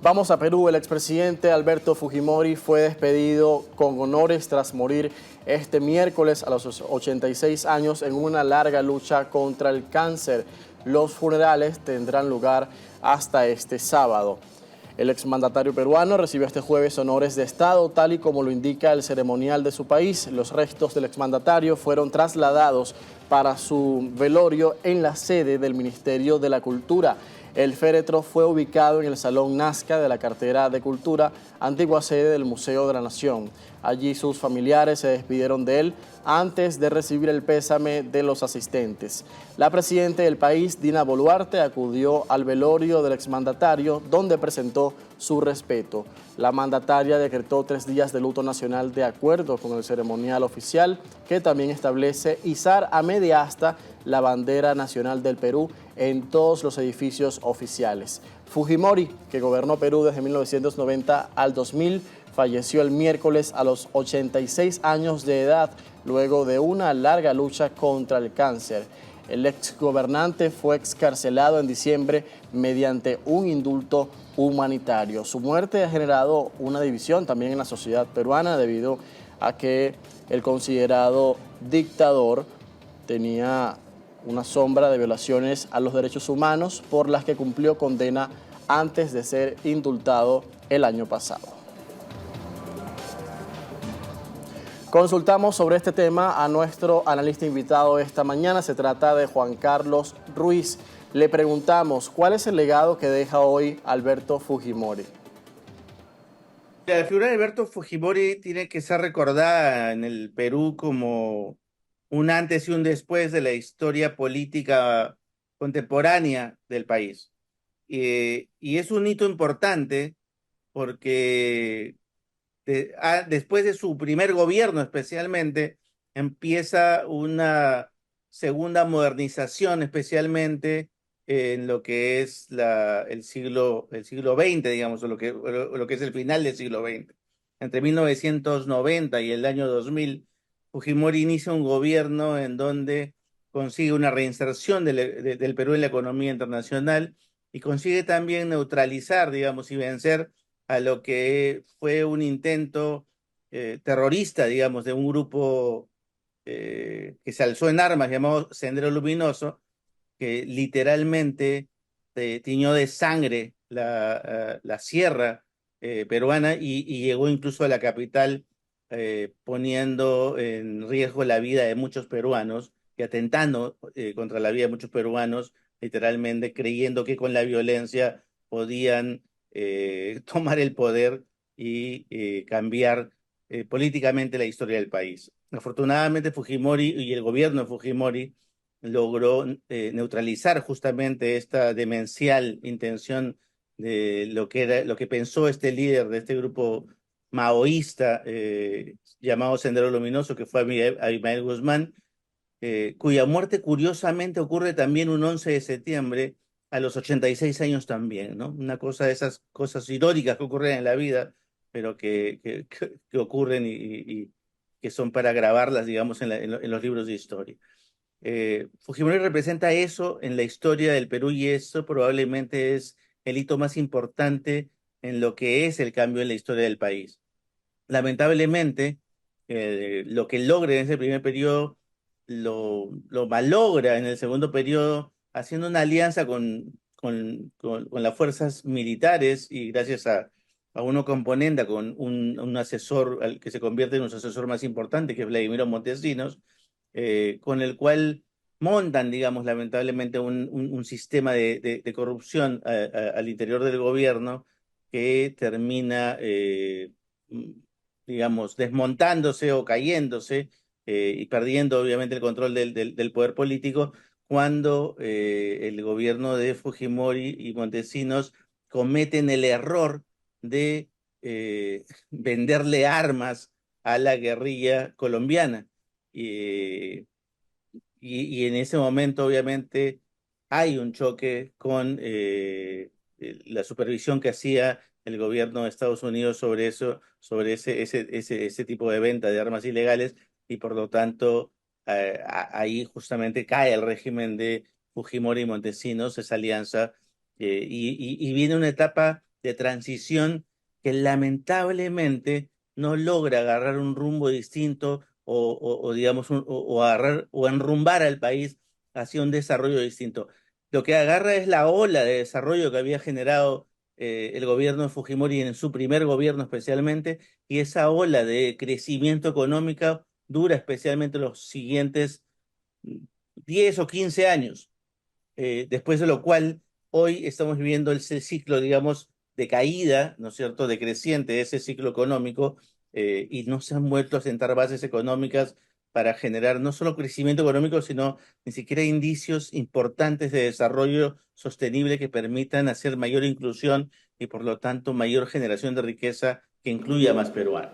Vamos a Perú. El expresidente Alberto Fujimori fue despedido con honores tras morir este miércoles a los 86 años en una larga lucha contra el cáncer. Los funerales tendrán lugar hasta este sábado. El exmandatario peruano recibió este jueves honores de Estado, tal y como lo indica el ceremonial de su país. Los restos del exmandatario fueron trasladados para su velorio en la sede del Ministerio de la Cultura. El féretro fue ubicado en el Salón Nazca de la Cartera de Cultura, antigua sede del Museo de la Nación. Allí sus familiares se despidieron de él antes de recibir el pésame de los asistentes. La presidenta del país, Dina Boluarte, acudió al velorio del exmandatario, donde presentó su respeto. La mandataria decretó 3 días de luto nacional de acuerdo con el ceremonial oficial, que también establece izar a media asta la bandera nacional del Perú en todos los edificios oficiales. Fujimori, que gobernó Perú desde 1990 al 2000, falleció el miércoles a los 86 años de edad, luego de una larga lucha contra el cáncer. El exgobernante fue excarcelado en diciembre mediante un indulto humanitario. Su muerte ha generado una división también en la sociedad peruana debido a que el considerado dictador tenía una sombra de violaciones a los derechos humanos por las que cumplió condena antes de ser indultado el año pasado. Consultamos sobre este tema a nuestro analista invitado esta mañana. Se trata de Juan Carlos Ruiz. Le preguntamos, ¿cuál es el legado que deja hoy Alberto Fujimori? La figura de Alberto Fujimori tiene que ser recordada en el Perú como un antes y un después de la historia política contemporánea del país. Y es un hito importante porque después de su primer gobierno especialmente, empieza una segunda modernización, especialmente en lo que es el siglo XX, digamos, o lo que es el final del siglo XX. Entre 1990 y el año 2000, Fujimori inicia un gobierno en donde consigue una reinserción del Perú en la economía internacional y consigue también neutralizar, digamos, y vencer a lo que fue un intento terrorista, digamos, de un grupo que se alzó en armas llamado Sendero Luminoso, que literalmente tiñó de sangre la sierra peruana y llegó incluso a la capital, poniendo en riesgo la vida de muchos peruanos y atentando contra la vida de muchos peruanos, literalmente creyendo que con la violencia podían tomar el poder y cambiar políticamente la historia del país. Afortunadamente, Fujimori y el gobierno de Fujimori logró neutralizar justamente esta demencial intención de lo que pensó este líder de este grupo maoísta llamado Sendero Luminoso, que fue Abimael Guzmán, cuya muerte curiosamente ocurre también un 11 de septiembre a los 86 años también, ¿no? Una cosa de esas cosas irónicas que ocurren en la vida, pero que ocurren y que son para grabarlas, digamos, en los libros de historia. Fujimori representa eso en la historia del Perú y eso probablemente es el hito más importante en lo que es el cambio en la historia del país. Lamentablemente, lo que logra en ese primer periodo lo malogra en el segundo periodo haciendo una alianza con las fuerzas militares y gracias a uno componenda con un asesor al que se convierte en un asesor más importante, que es Vladimiro Montesinos, con el cual montan, digamos, lamentablemente un sistema de corrupción al interior del gobierno que termina, digamos, desmontándose o cayéndose y perdiendo, obviamente, el control del poder político cuando el gobierno de Fujimori y Montesinos cometen el error de venderle armas a la guerrilla colombiana. Y, y en ese momento, obviamente, hay un choque con la supervisión que hacía el gobierno de Estados Unidos sobre eso, sobre ese tipo de venta de armas ilegales, y por lo tanto, ahí justamente cae el régimen de Fujimori y Montesinos, esa alianza, y viene una etapa de transición que lamentablemente no logra agarrar un rumbo distinto o digamos, o agarrar o enrumbar al país hacia un desarrollo distinto. Lo que agarra es la ola de desarrollo que había generado el gobierno de Fujimori en su primer gobierno especialmente, y esa ola de crecimiento económico dura especialmente los siguientes 10 o 15 años, después de lo cual hoy estamos viviendo ese ciclo, digamos, de caída, ¿no es cierto?, decreciente de ese ciclo económico, y no se han vuelto a sentar bases económicas para generar no solo crecimiento económico, sino ni siquiera indicios importantes de desarrollo sostenible que permitan hacer mayor inclusión y por lo tanto mayor generación de riqueza que incluya a más peruanos.